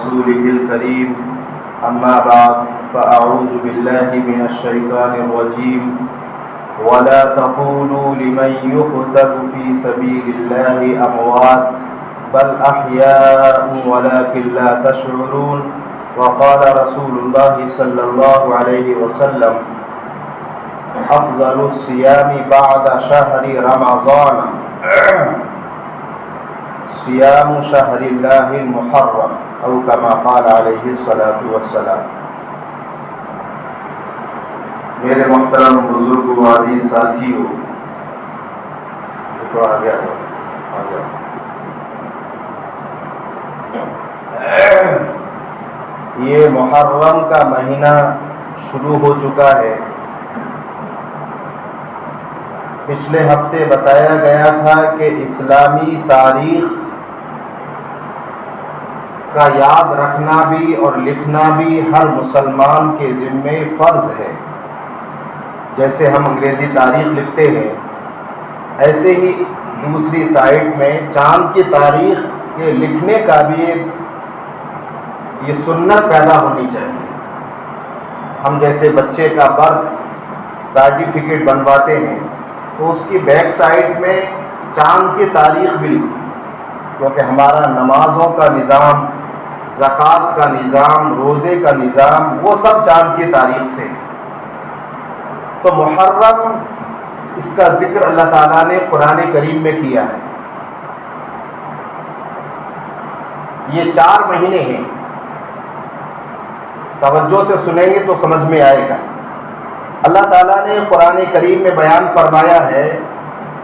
ورسوله الكريم أما بعد فأعوذ بالله من الشيطان الرجيم ولا تقولوا لمن يقتل في سبيل الله أموات بل أحياء ولكن لا تشعرون وقال رسول الله صلى الله عليه وسلم أفضل الصيام بعد شهر رمضان صيام شهر الله المحرم أو كما قال عليه الصلاة والسلام۔ میرے محترم بزرگوں عزیز ساتھیوں، تھوڑا آ گیا یہ محرم کا مہینہ شروع ہو چکا ہے۔ پچھلے ہفتے بتایا گیا تھا کہ اسلامی تاریخ کا یاد رکھنا بھی اور لکھنا بھی ہر مسلمان کے ذمے فرض ہے۔ جیسے ہم انگریزی تاریخ لکھتے ہیں، ایسے ہی دوسری سائٹ میں چاند کی تاریخ کے لکھنے کا بھی یہ سنت پیدا ہونی چاہیے۔ ہم جیسے بچے کا برتھ سرٹیفکیٹ بنواتے ہیں تو اس کی بیک سائڈ میں چاند کی تاریخ بھی لکھو، کیونکہ ہمارا نمازوں کا نظام، زکوٰۃ کا نظام، روزے کا نظام، وہ سب چاند کی تاریخ سے۔ تو محرم، اس کا ذکر اللہ تعالیٰ نے قرآن کریم میں کیا ہے۔ یہ 4 مہینے ہیں، توجہ سے سنیں گے تو سمجھ میں آئے گا۔ اللہ تعالیٰ نے قرآن کریم میں بیان فرمایا ہے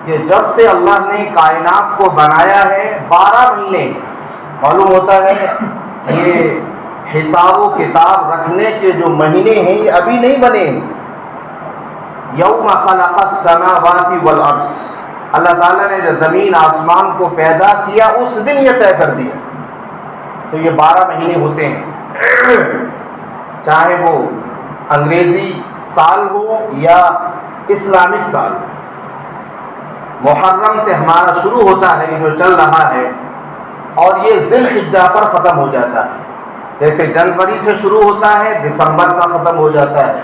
کہ جب سے اللہ نے کائنات کو بنایا ہے 12 مہینے، معلوم ہوتا ہے یہ حساب و کتاب رکھنے کے جو مہینے ہیں یہ ابھی نہیں بنے ہیں۔ یوم خلق السماوات والارض، اللہ تعالیٰ نے جو زمین آسمان کو پیدا کیا اس دن یہ طے کر دیا۔ تو یہ 12 مہینے ہوتے ہیں، چاہے وہ انگریزی سال ہو یا اسلامک سال۔ محرم سے ہمارا شروع ہوتا ہے جو چل رہا ہے، اور یہ ذی الحجہ پر ختم ہو جاتا ہے۔ جیسے جنوری سے شروع ہوتا ہے، دسمبر کا ختم ہو جاتا ہے۔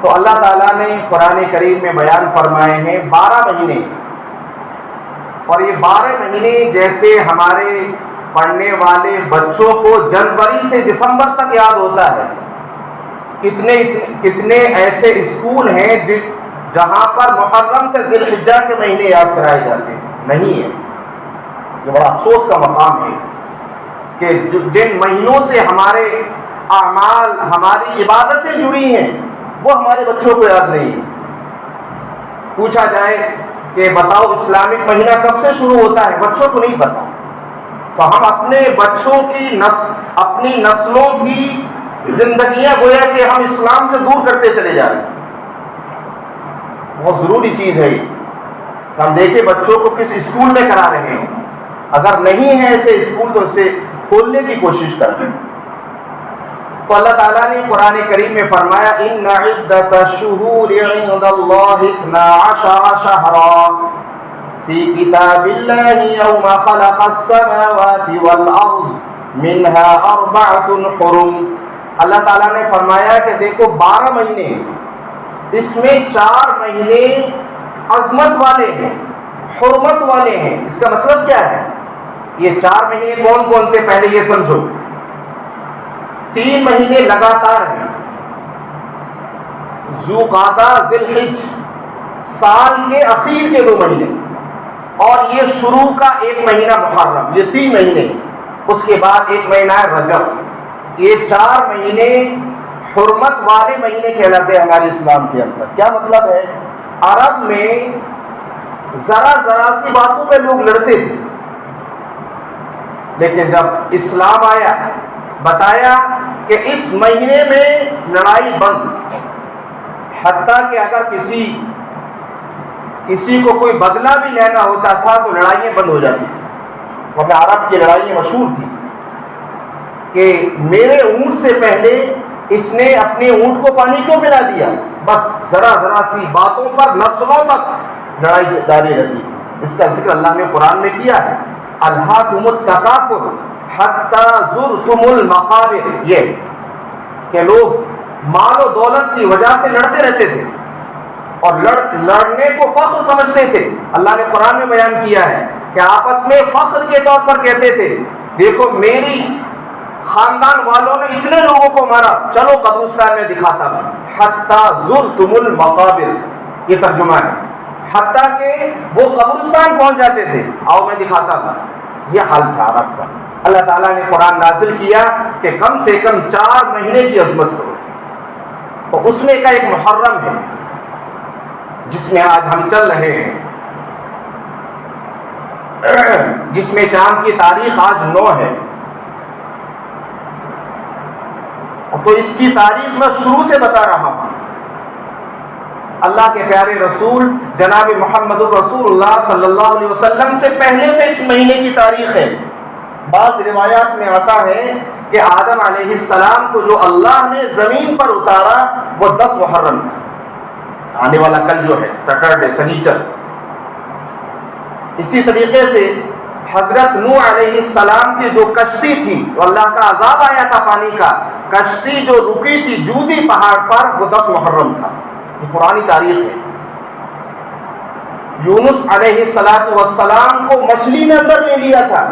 تو اللہ تعالیٰ نے قرآن کریم میں بیان فرمائے ہیں 12 مہینے، اور یہ 12 مہینے جیسے ہمارے پڑھنے والے بچوں کو جنوری سے دسمبر تک یاد ہوتا ہے، کتنے ایسے اسکول ہیں جہاں پر محرم سے ذی الحجہ کے مہینے یاد کرائے جاتے ہیں؟ نہیں ہے۔ یہ بڑا افسوس کا مقام ہے کہ جن مہینوں سے ہمارے اعمال، ہماری عبادتیں جڑی ہیں، وہ ہمارے بچوں کو یاد نہیں ہے۔ پوچھا جائے کہ بتاؤ اسلامک مہینہ کب سے شروع ہوتا ہے، بچوں کو نہیں پتا۔ تو ہم اپنے بچوں کی اپنی نسلوں کی زندگیاں گویا کہ ہم اسلام سے دور کرتے چلے جا رہے ہیں۔ بہت ضروری چیز ہے یہ، ہم دیکھیں بچوں کو کس اسکول میں کرا رہے ہیں۔ اگر نہیں ہے ایسے اسکول تو اسے کھولنے کی کوشش کریں۔ تو اللہ تعالیٰ نے قرآن کریم میں فرمایا ان عدۃ الشہور عند اللہ 12 شہرا فی کتاب اللہ یوم خلق السماوات والارض منها 4 حرم۔ اللہ تعالیٰ نے فرمایا کہ دیکھو 12 مہینے، اس میں 4 مہینے عظمت والے ہیں، حرمت والے ہیں۔ اس کا مطلب کیا ہے؟ یہ 4 مہینے کون کون سے؟ پہلے یہ سمجھو، 3 مہینے لگاتار ہیں، ذوالقعدہ، ذی الحج، سال کے اخیر کے 2 مہینے، اور یہ شروع کا 1 مہینہ محرم، یہ 3 مہینے۔ اس کے بعد 1 مہینہ ہے رجب۔ یہ 4 مہینے حرمت والے مہینے کہلاتے ہیں ہمارے اسلام کے اندر۔ کیا مطلب ہے؟ عرب میں ذرا سی باتوں پہ لوگ لڑتے تھے، لیکن جب اسلام آیا بتایا کہ اس مہینے میں لڑائی بند، حتیٰ کہ اگر کسی کو کوئی بدلہ بھی لینا ہوتا تھا تو لڑائیاں بند ہو جاتی تھی۔ ہمیں عرب کی لڑائیاں مشہور تھی کہ میرے اونٹ سے پہلے اس نے اپنے اونٹ کو پانی کیوں پلا دیا، بس ذرا سی باتوں پر نسلوں تک لڑائی جاری رہتی تھی۔ اس کا ذکر اللہ نے قرآن میں کیا ہے، الہاکم التکاثر حتی زرتم المقابر، یہ کہ لوگ مال و دولت کی وجہ سے لڑتے رہتے تھے اور لڑنے کو فخر سمجھتے تھے۔ اللہ نے قرآن میں بیان کیا ہے کہ آپس میں فخر کے طور پر کہتے تھے دیکھو میری خاندان والوں نے اتنے لوگوں کو مارا، چلو قبرستان میں دکھاتا ہوں۔ حتی زرتم المقابر، یہ ترجمہ ہے، حتیٰ کہ وہ قبرستان پہنچ جاتے تھے، آؤ میں دکھاتا ہوں۔ یہ حال تھا عرب کا۔ اللہ تعالیٰ نے قرآن نازل کیا کہ کم سے کم 4 مہینے کی عظمت کرو، اور اس میں کا ایک محرم ہے جس میں آج ہم چل رہے ہیں، جس میں چاند کی تاریخ آج 9 ہے۔ تو اس کی تاریخ میں شروع سے بتا رہا ہوں۔ اللہ کے پیارے رسول جناب محمد الرسول اللہ صلی اللہ علیہ وسلم سے پہلے سے اس مہینے کی تاریخ ہے۔ بعض روایات میں آتا ہے کہ آدم علیہ السلام کو جو اللہ نے زمین پر اتارا وہ 10 محرم تھا، آنے والا کل جو ہے سیٹرڈے سنیچر۔ اسی طریقے سے حضرت نوح علیہ السلام کی جو کشتی تھی، تو اللہ کا عذاب آیا تھا پانی کا، کشتی جو رکی تھی جودی پہاڑ پر وہ 10 محرم تھا، یہ پرانی تاریخ ہے۔ یونس علیہ السلام کو مچھلی نے اندر لے لیا تھا،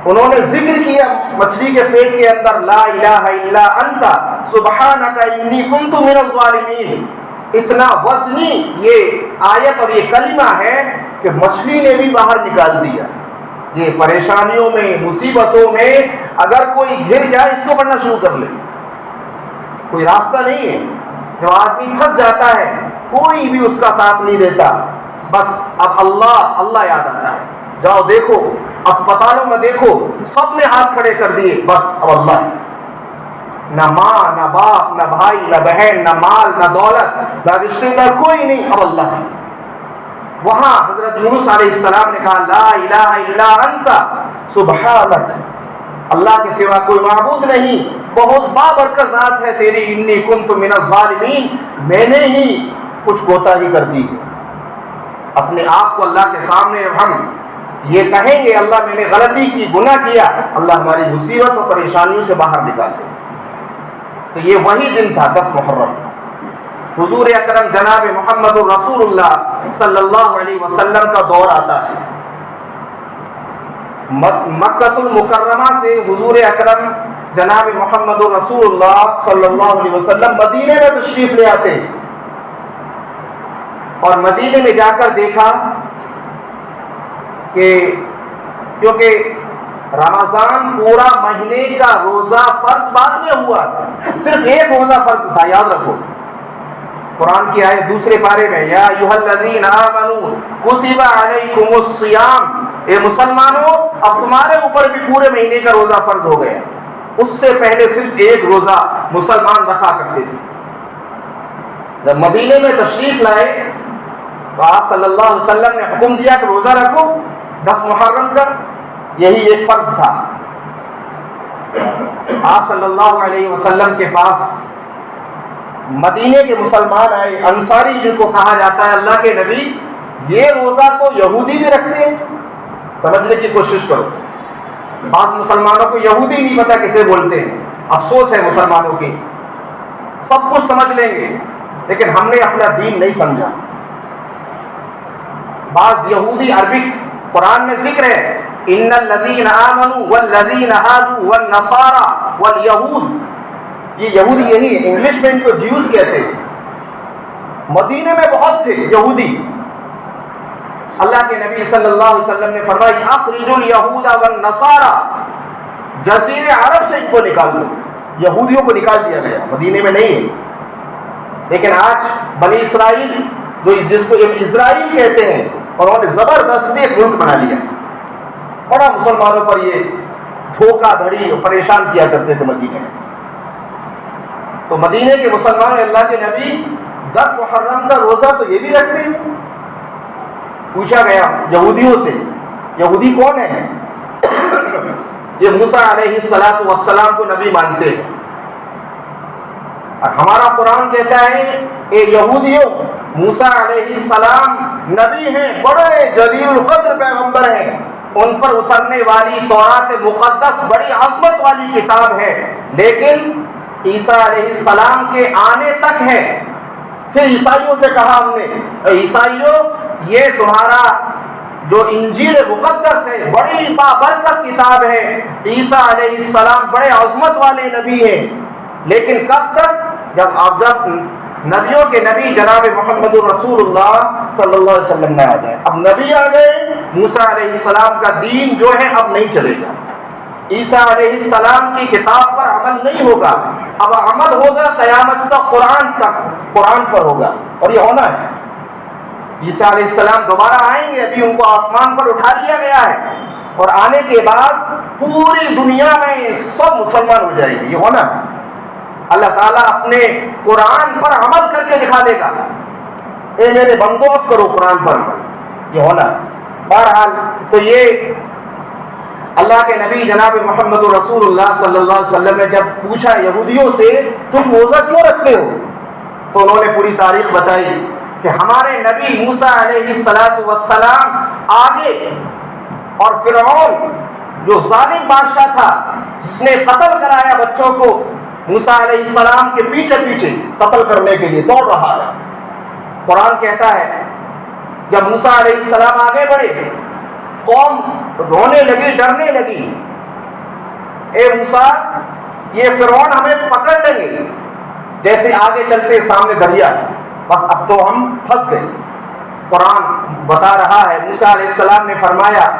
انہوں نے ذکر کیا مچھلی کے پیٹ کے اندر لا الہ الا انت سبحانک انی کنت من الظالمین۔ اتنا وزنی یہ آیت اور یہ کلمہ ہے کہ مچھلی نے بھی باہر نکال دیا۔ یہ پریشانیوں میں مصیبتوں میں اگر کوئی گھر جائے اس کو پڑھنا شروع کر لے، کوئی راستہ نہیں ہے۔ جب آدمی پھنس جاتا ہے کوئی بھی اس کا ساتھ نہیں دیتا، بس اب اللہ اللہ یاد آتا ہے۔ جاؤ دیکھو اسپتالوں میں دیکھو سب نے ہاتھ کھڑے کر دیے، بس اب اللہ ہے۔ نہ ماں نہ باپ نہ بھائی نہ بہن نہ مال نہ دولت نہ رشتے دار، کوئی نہیں، اب اللہ ہے۔ وہاں حضرت یونس علیہ السلام نے کہا لا الہ الا انت سبحانک، اللہ کے سوا کوئی معبود نہیں، بہت بابرکت ذات ہے تیری، انی کنت من الظالمین، میں نے ہی کچھ کوتاہی کر دی ہے۔ اپنے آپ کو اللہ کے سامنے ہم یہ کہیں گے اللہ میں نے غلطی کی، گناہ کیا، اللہ ہماری مصیبت اور پریشانیوں سے باہر نکال دے۔ تو یہ وہی دن تھا 10 محرم۔ حضور اکرم جناب محمد الرسول اللہ صلی اللہ علیہ وسلم کا دور آتا ہے۔ مکہ المکرمہ سے حضور اکرم جناب محمد الرسول اللہ صلی اللہ علیہ وسلم مدینے میں تشریف لے آتے ہیں، اور مدینے میں جا کر دیکھا کہ کیونکہ رمضان پورا مہینے کا روزہ فرض بعد میں ہوا، صرف ایک روزہ فرض تھا، یاد رکھو۔ قرآن کی آیت دوسرے پارے میں یا ایھا الذین آمنوا کتب علیکم الصیام، اے مسلمانوں اب تمہارے اوپر بھی پورے مہینے کا روزہ فرض ہو گیا۔ اس سے پہلے صرف ایک روزہ مسلمان رکھا کرتے تھے۔ جب مدینے میں تشریف لائے تو آپ صلی اللہ علیہ وسلم نے حکم دیا کہ روزہ رکھو 10 محرم کا، یہی ایک فرض تھا۔ آپ صلی اللہ علیہ وسلم کے پاس مدینے کے مسلمان آئے، انصاری جن کو کہا جاتا ہے، اللہ کے نبی یہ روزہ تو یہودی بھی رکھتے ہیں، سمجھنے کی کوشش کرو۔ بعض مسلمانوں کو یہودی نہیں پتہ کسے بولتے ہیں، افسوس ہے مسلمانوں کی، سب کچھ سمجھ لیں گے لیکن ہم نے اپنا دین نہیں سمجھا۔ بعض یہودی عربک قرآن میں ذکر ہے ان الذین آمنوا والذین ہادوا والنصارى والیہود، یہ یہودی یہی ہے، انگلش میں ان کو جیوز کہتے ہیں۔ مدینے میں بہت تھے یہودی۔ اللہ کے نبی صلی اللہ علیہ وسلم نے فرمایا اخرجوا الیہود والنصارى، جزیرے عرب سے ان کو نکال دو۔ یہودیوں کو نکال دیا گیا، مدینے میں نہیں ہے۔ لیکن آج بنی اسرائیل جس کو اسرائیل کہتے ہیں، انہوں نے زبردستی ایک ملک بنا لیا، بڑا مسلمانوں پر یہ دھوکہ دھڑی اور پریشان کیا کرتے تھے مدینے میں۔ تو مدینے کے مسلمان اللہ کے نبی 10 محرم کا روزہ تو یہ بھی رکھتے ہیں۔ پوچھا گیا یہودیوں سے، یہودی کون ہے؟ یہ موسیٰ علیہ السلام کو نبی مانتے ہیں، اور ہمارا قرآن کہتا ہے اے یہودیوں موسیٰ علیہ السلام نبی ہیں، بڑے جلیل القدر پیغمبر ہیں، ان پر اترنے والی تورات مقدس بڑی عظمت والی کتاب ہے، لیکن عیسیٰ علیہ السلام کے آنے تک ہے۔ پھر عیسائیوں سے کہا ہم نے، عیسائیوں یہ تمہارا جو انجیل مقدس ہے بڑی بابرکت کتاب ہے، عیسیٰ علیہ السلام بڑے عظمت والے نبی ہیں، لیکن کب تک؟ جب نبیوں کے نبی جناب محمد رسول اللہ صلی اللہ علیہ وسلم نہ آ جائے۔ اب نبی آ گئے، موسیٰ علیہ السلام کا دین جو ہے اب نہیں چلے گا، عیسیٰ علیہ السلام کی کتاب پر عمل نہیں ہوگا، اب عمل ہوگا قیامت تک قرآن پر ہوگا، اور یہ ہونا ہے۔ عیسیٰ علیہ السلام دوبارہ آئیں گے، ابھی ان کو آسمان پر اٹھا لیا گیا ہے، اور آنے کے بعد پوری دنیا میں سب مسلمان ہو جائیں گے، یہ ہونا ہے۔ اللہ تعالیٰ اپنے قرآن پر عمل کر کے دکھا دے گا، اے میرے بندو اب کرو قرآن پر عمل، یہ ہونا ہے۔ بہرحال تو یہ اللہ کے نبی جناب محمد رسول اللہ صلی اللہ علیہ وسلم نے جب پوچھا یہودیوں سے تم روزہ کیوں رکھتے ہو، تو انہوں نے پوری تاریخ بتائی کہ ہمارے نبی موسیٰ علیہ السلام آگے، اور فرعون جو ظالم بادشاہ تھا جس نے قتل کرایا بچوں کو، موسیٰ علیہ السلام کے پیچھے پیچھے قتل کرنے کے لیے دوڑ رہا ہے۔ قرآن کہتا ہے جب موسیٰ علیہ السلام آگے بڑھے، قوم رونے لگی، ڈرنے لگی، اے موسیٰ یہ فرعون ہمیں پکڑ لیں گے، جیسے آگے چلتے سامنے دریا، بس اب تو ہم پھنس گئے۔ قرآن بتا رہا ہے موسیٰ علیہ السلام نے فرمایا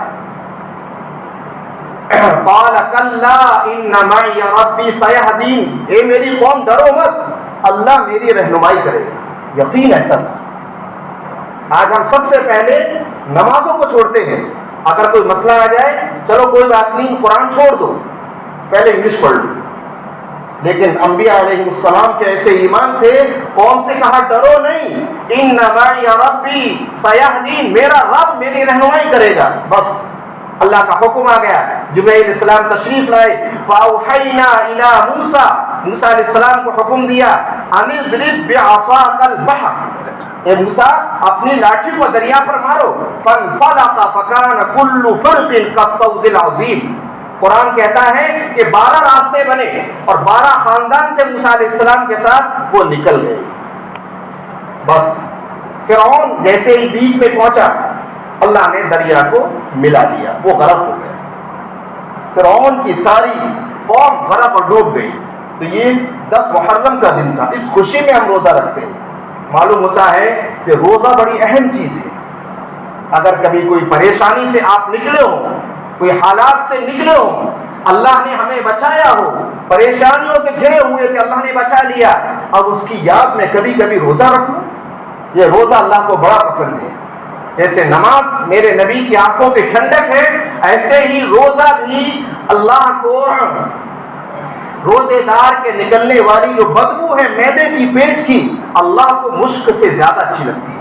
قال کلا ان معی ربی سیہدین، اے میری قوم ڈرو مت، اللہ میری رہنمائی کرے گا۔ یقین ایسا تھا۔ آج ہم سب سے پہلے نمازوں کو چھوڑتے ہیں، اگر کوئی مسئلہ آ جائے چلو کوئی بات نہیں قرآن چھوڑ دو، پہلے انگلش پڑھ لو، لیکن انبیاء علیہ السلام کے ایسے ایمان تھے، قوم سے کہا ڈرو نہیں، ان معی ربی سیہدین، میرا رب میری رہنمائی کرے گا۔ بس اللہ کا حکم آ گیا، جبرائیل علیہ السلام تشریف لائے، فاوحینا الی موسیٰ، موسیٰ علیہ السلام کو حکم دیا ان اضرب بعصاک البحر، اے موسیٰ اپنی لاٹھی کو دریا پر مارو، فانفلق فکان کل فرق کالطود العظیم۔ قرآن کہتا ہے کہ 12 راستے بنے اور 12 خاندان تھے موسیٰ علیہ السلام کے ساتھ، وہ نکل گئے۔ بس فرعون جیسے ہی بیچ میں پہنچا، اللہ نے دریا کو ملا دیا، وہ غرق ہو گیا، فرعون کی ساری قوم غرق اور ڈوب گئی۔ تو یہ 10 محرم کا دن تھا، اس خوشی میں ہم روزہ رکھتے ہیں۔ معلوم ہوتا ہے کہ روزہ بڑی اہم چیز ہے۔ اگر کبھی کوئی پریشانی سے آپ نکلے ہوں، کوئی حالات سے نکلے ہوں، اللہ نے ہمیں بچایا ہو، پریشانیوں سے گھرے ہوئے تھے اللہ نے بچا لیا، اب اس کی یاد میں کبھی کبھی روزہ رکھوں۔ یہ روزہ اللہ کو بڑا پسند ہے۔ جیسے نماز میرے نبی کی آنکھوں کی ٹھنڈک ہے، ایسے ہی روزہ بھی اللہ کو، روزے دار کے نکلنے والی جو بدبو ہے معدے کی، پیٹ کی، اللہ کو مشک سے زیادہ اچھی لگتی ہے۔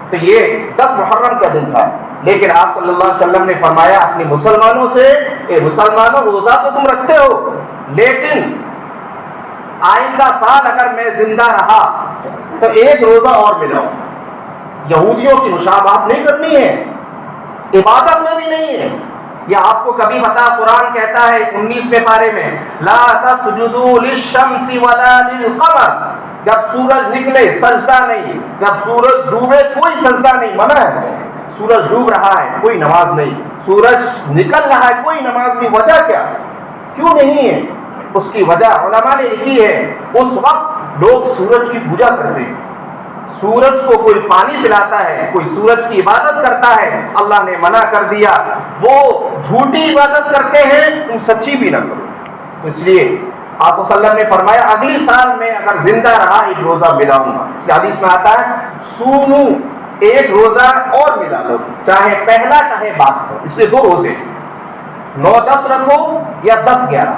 تو یہ 10 محرم کا دن تھا، لیکن آپ صلی اللہ علیہ وسلم نے فرمایا اپنے مسلمانوں سے، اے مسلمانوں روزہ تو تم رکھتے ہو، لیکن آئندہ سال اگر میں زندہ رہا تو ایک روزہ اور ملاؤ۔ یہودیوں کی مشابہت نہیں کرنی ہے، عبادت میں بھی نہیں ہے۔ یہ آپ کو کبھی پتا، قرآن کہتا ہے 19ویں پارے میں لا تسجدوا للشمس ولا للقمر، جب سورج نکلے سجدہ نہیں، جب سورج ڈوبے کوئی سجدہ نہیں، منع ہے۔ سورج ڈوب رہا ہے کوئی نماز نہیں، سورج نکل رہا ہے کوئی نماز نہیں۔ وجہ کیا؟ کیوں نہیں ہے؟ اس کی وجہ علماء نے لکھی ہے، اس وقت لوگ سورج کی پوجا کرتے ہیں، سورج کو کوئی پانی پلاتا ہے، کوئی سورج کی عبادت کرتا ہے، اللہ نے منع کر دیا وہ جھوٹی عبادت کرتے ہیں، تم سچی بھی نہ کرو۔ تو اس لیے آپ صلی اللہ علیہ وسلم نے فرمایا اگلی سال میں اگر زندہ رہا ایک روزہ ملاؤں گا۔ اس حدیث میں آتا ہے سومو، ایک روزہ اور ملا لو، چاہے پہلا چاہے بعد کا، اس لیے 2 روزے 9-10 رکھو یا 10-11۔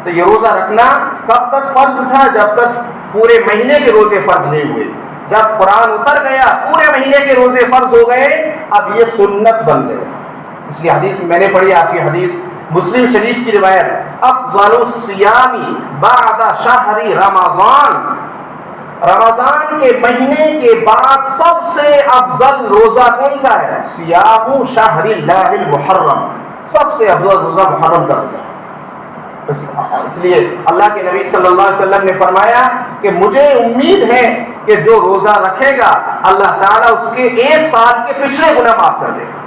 تو یہ روزہ رکھنا کب تک فرض تھا؟ جب تک پورے مہینے کے روزے فرض نہیں ہوئے۔ جب قرآن اتر گیا پورے مہینے کے روزے فرض ہو گئے، اب یہ سنت بن گئے۔ اس لیے حدیث میں نے پڑھی آپ کی حدیث مسلم شریف کی روایت، افضل الصیام بعد شہر رمضان، رمضان کے مہینے کے بعد سب سے افضل روزہ کون سا ہے؟ صیام شہر اللہ المحرم، سب سے افضل روزہ محرم کا روزہ ہے۔ اس لیے اللہ کے نبی صلی اللہ علیہ وسلم نے فرمایا کہ مجھے امید ہے کہ جو روزہ رکھے گا اللہ تعالیٰ اس کے 1 سال کے پچھلے گناہ معاف کر دے گا۔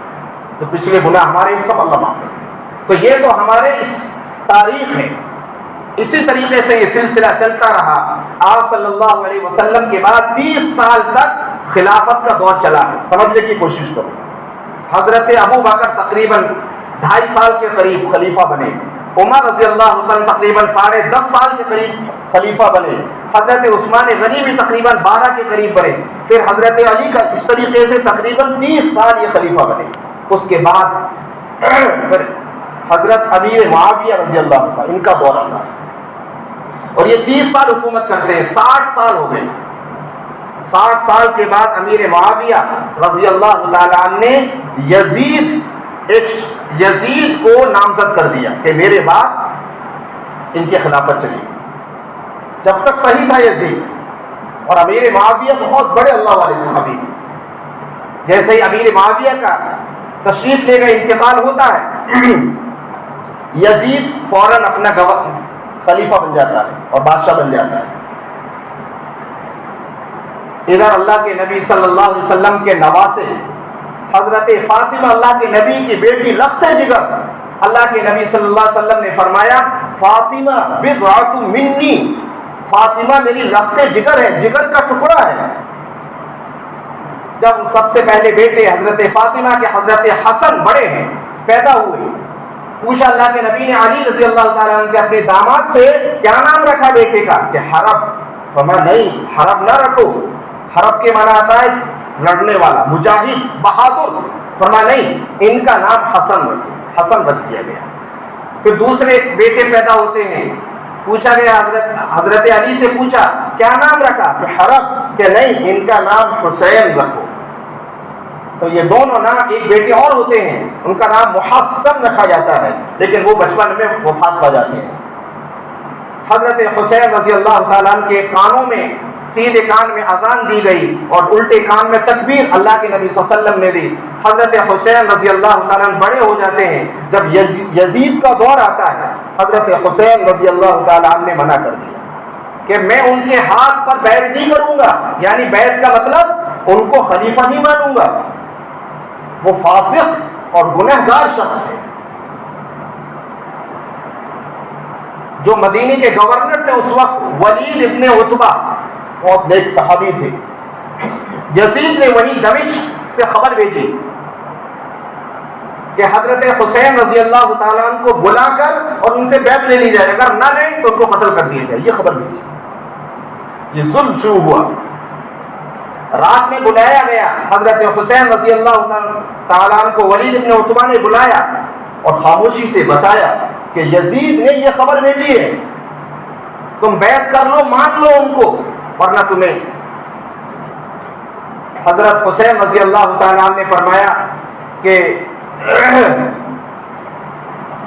تو پچھلے گناہ ہمارے سب اللہ معاف کر دے گا۔ تو یہ تو ہمارے اس تاریخ ہے۔ اسی طریقے سے یہ سلسلہ چلتا رہا۔ آپ صلی اللہ علیہ وسلم کے بعد 30 سال تک خلافت کا دور چلا ہے۔ سمجھنے کی کوشش کرو۔ حضرت ابو بکر تقریباً 2.5 سال کے قریب خلیفہ بنے، عمر رضی اللہ عنہ تقریباً 10.5 سال کے قریب خلیفہ بنے، حضرت عثمان غنی بھی تقریباً 12 کے قریب بنے، پھر حضرت علی کا اس طریقے سے تقریباً 30 سال یہ خلیفہ بنے۔ اس کے بعد پھر حضرت امیر معاویہ رضی اللہ عنہ ان کا دور آتا ہے، اور یہ 30 سال حکومت کرتے ہیں، 60 سال ہو گئے۔ 60 سال کے بعد امیر معاویہ رضی اللہ تعالیٰ عنہ نے یزید کو نامزد کر دیا کہ میرے بعد ان کی خلافت چلی۔ جب تک صحیح تھا یزید، اور امیر معاویہ بہت بڑے اللہ والے صحابی، جیسے ہی امیر معاویہ کا تشریف لے کر انتقال ہوتا ہے، یزید فوراً اپنا خلیفہ بن جاتا ہے اور بادشاہ بن جاتا ہے۔ ادھر اللہ کے نبی صلی اللہ علیہ وسلم کے نواسے حضرت فاطمہ، اللہ کے نبی کی بیٹی لخت جگر، اللہ کے نبی صلی اللہ علیہ وسلم نے فرمایا فاطمہ بضعۃ منی، فاطمہ میری لخت جگر ہے، جگر کا ٹکڑا ہے۔ جب سب سے پہلے بیٹے حضرت فاطمہ کے حضرت حسن بڑے ہیں پیدا ہوئے، پوچھا اللہ کے نبی نے علی رضی اللہ تعالیٰ عنہ سے اپنے داماد سے کیا نام رکھا بیٹے کا؟ کہ حرب۔ فرمایا نہیں، حرب نہ رکھو، حرب کے معنی آتا ہے لڑنے والا، مجاہد، بہادر۔ فرمایا نہیں، ان کا نام حسن رکھو، حسن رکھ دیا گیا۔ پھر دوسرے بیٹے پیدا ہوتے ہیں، پوچھا گیا حضرت علی سے پوچھا کیا نام رکھا؟ کہ حرب۔ کہ نہیں، ان کا نام حسین رکھو۔ تو یہ دونوں نام، ایک بیٹے اور ہوتے ہیں ان کا نام محسن رکھا جاتا ہے، لیکن وہ بچپن میں وفات پا جاتے ہیں۔ حضرت حسین رضی اللہ تعالیٰ عنہ کے کانوں میں، سیدھے کان میں اذان دی گئی اور الٹے کان میں تکبیر اللہ کے نبی صلی اللہ علیہ وسلم نے دی۔ حضرت حسین رضی اللہ تعالیٰ عنہ بڑے ہو جاتے ہیں، جب یزید کا دور آتا ہے، حضرت حسین رضی اللہ تعالیٰ عنہ نے منع کر دیا کہ میں ان کے ہاتھ پر بیعت نہیں کروں گا، یعنی بیعت کا مطلب ان کو خلیفہ نہیں مانوں گا، وہ فاسق اور گنہگار شخص ہے۔ جو مدینے کے گورنر تھے اس وقت ولید ابن عتبہ، بہت نیک صحابی تھے، یزید نے وہی دمشق سے خبر بھیجی کہ حضرت حسین رضی اللہ تعالیٰ عنہ کو بلا کر اور ان سے بیعت لے لی جائے، اگر نہ لیں تو ان کو قتل کر دیا جائے، یہ خبر بھیجی۔ یہ ظلم شروع ہوا۔ رات میں بلایا گیا حضرت حسین رضی اللہ تعالیٰ عنہ کو، ولید ابن عتبہ نے بلایا اور خاموشی سے بتایا کہ یزید نے یہ خبر بھیجی ہے، تم بیعت کر لو، مان لو ان کو، ورنہ تمہیں۔ حضرت حسین رضی اللہ تعالیٰ عنہ نے فرمایا کہ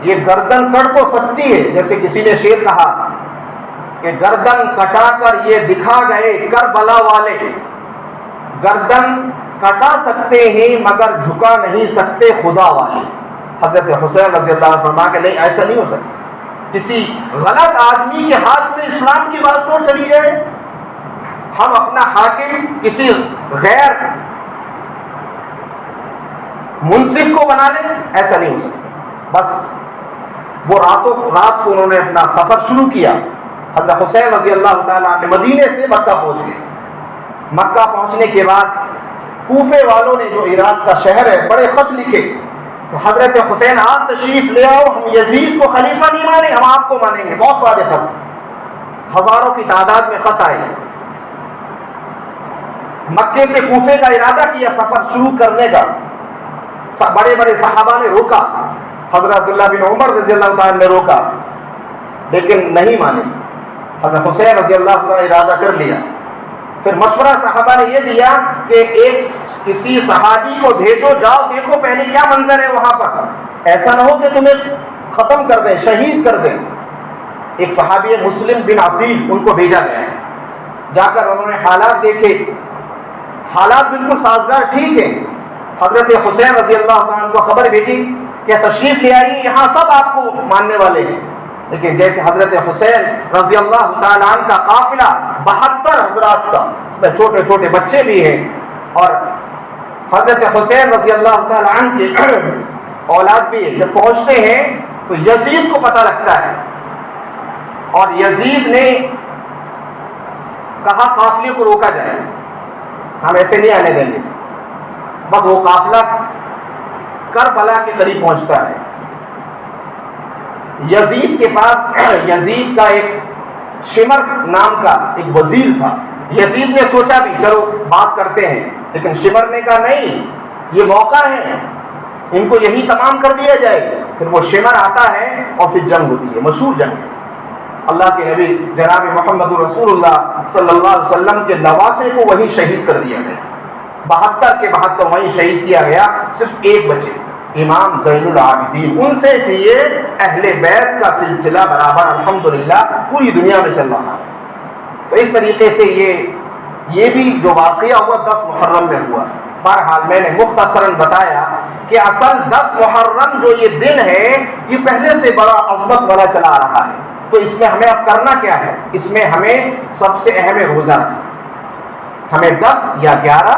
یہ گردن کٹ تو سکتی ہے، جیسے کسی نے شعر کہا کہ گردن کٹا کر یہ دکھا گئے کربلا والے، گردن کٹا سکتے ہیں مگر جھکا نہیں سکتے خدا والے۔ حضرت حسین رضی اللہ عنہ فرمایا کہ نہیں، ایسا نہیں ہو سکتا، کسی غلط آدمی کے ہاتھ میں اسلام کی بات تو چلی جائے، ہم اپنا حاکم کسی غیر منصف کو بنا لیں، ایسا نہیں ہو سکتا۔ بس وہ رات کو انہوں نے اپنا سفر شروع کیا۔ حضرت حسین رضی اللہ تعالیٰ عنہ مدینے سے مکہ پہنچ گئے۔ مکہ پہنچنے کے بعد کوفے والوں نے، جو عراق کا شہر ہے، بڑے خط لکھے تو حضرت حسین آپ تشریف لے آؤ، ہم یزید کو خلیفہ نہیں مانیں، ہم آپ کو مانیں گے۔ بہت سارے خط، ہزاروں کی تعداد میں خط آئے۔ مکے سے کوفے کا ارادہ کیا سفر شروع کرنے کا، بڑے بڑے صحابہ نے روکا، حضرت عبداللہ بن عمر رضی اللہ عنہ نے روکا، لیکن نہیں مانے۔ حضرت حسین رضی اللہ عنہ ارادہ کر لیا۔ پھر مشورہ صحابہ نے یہ دیا کہ کسی صحابی کو بھیجو، جاؤ دیکھو پہلے کیا منظر ہے وہاں پر، ایسا نہ ہو کہ تمہیں ختم کر دیں، شہید کر دیں۔ ایک صحابی مسلم بن عقیل، ان کو بھیجا گیا ہے۔ جا کر انہوں نے حالات دیکھے، حالات بالکل سازگار ٹھیک ہیں. حضرت حسین رضی اللہ عنہ کو خبر بھیجی کہ تشریف لے آئیے، یہاں سب آپ کو ماننے والے ہیں. لیکن جیسے حضرت حسین رضی اللہ تعالیٰ عنہ کا قافلہ 72 حضرات کا، اس میں چھوٹے چھوٹے بچے بھی ہیں، اور حضرت حسین رضی اللہ تعالیٰ عنہ کے اولاد بھی ہیں، جب پہنچتے ہیں تو یزید کو پتہ لگتا ہے، اور یزید نے کہا قافلے کو روکا جائے، ہم ایسے نہیں آنے دیں گے. بس وہ قافلہ کربلا کے قریب پہنچتا ہے. یزید کے پاس، یزید کا ایک شمر نام کا ایک وزیر تھا. یزید نے سوچا بھی چلو بات کرتے ہیں، لیکن شمر نے کہا نہیں، یہ موقع ہے، ان کو یہی تمام کر دیا جائے. پھر وہ شمر آتا ہے اور پھر جنگ ہوتی ہے، مشہور جنگ. اللہ کے نبی جناب محمد رسول اللہ صلی اللہ علیہ وسلم کے نواسے کو وہی شہید کر دیا گیا. 72 کے 72 وہیں شہید کیا گیا، صرف ایک بچے امام زین العابدین. ان سے پھر یہ اہل بیت کا سلسلہ برابر الحمدللہ پوری دنیا میں چل رہا ہے. تو اس طریقے سے یہ بھی جو واقعہ ہوا 10 محرم میں ہوا. بہرحال میں نے مختصراً بتایا کہ اصل 10 محرم جو یہ دن ہے یہ پہلے سے بڑا عظمت والا چلا آ رہا ہے. تو اس میں ہمیں اب کرنا کیا ہے؟ اس میں ہمیں سب سے اہم ہے روزہ رکھنا. ہمیں 10 یا 11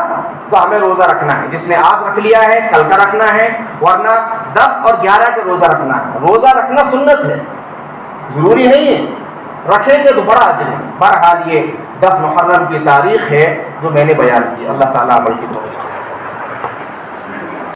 کا ہمیں روزہ رکھنا ہے. جس نے آج رکھ لیا ہے کل کا رکھنا ہے، ورنہ 10 اور 11 کا روزہ رکھنا ہے. روزہ رکھنا سنت ہے، ضروری نہیں ہے، رکھیں گے تو بڑا اجر ہے. بہرحال یہ 10 محرم کی تاریخ ہے جو میں نے بیان کی. اللہ تعالیٰ عمل کی توفیق.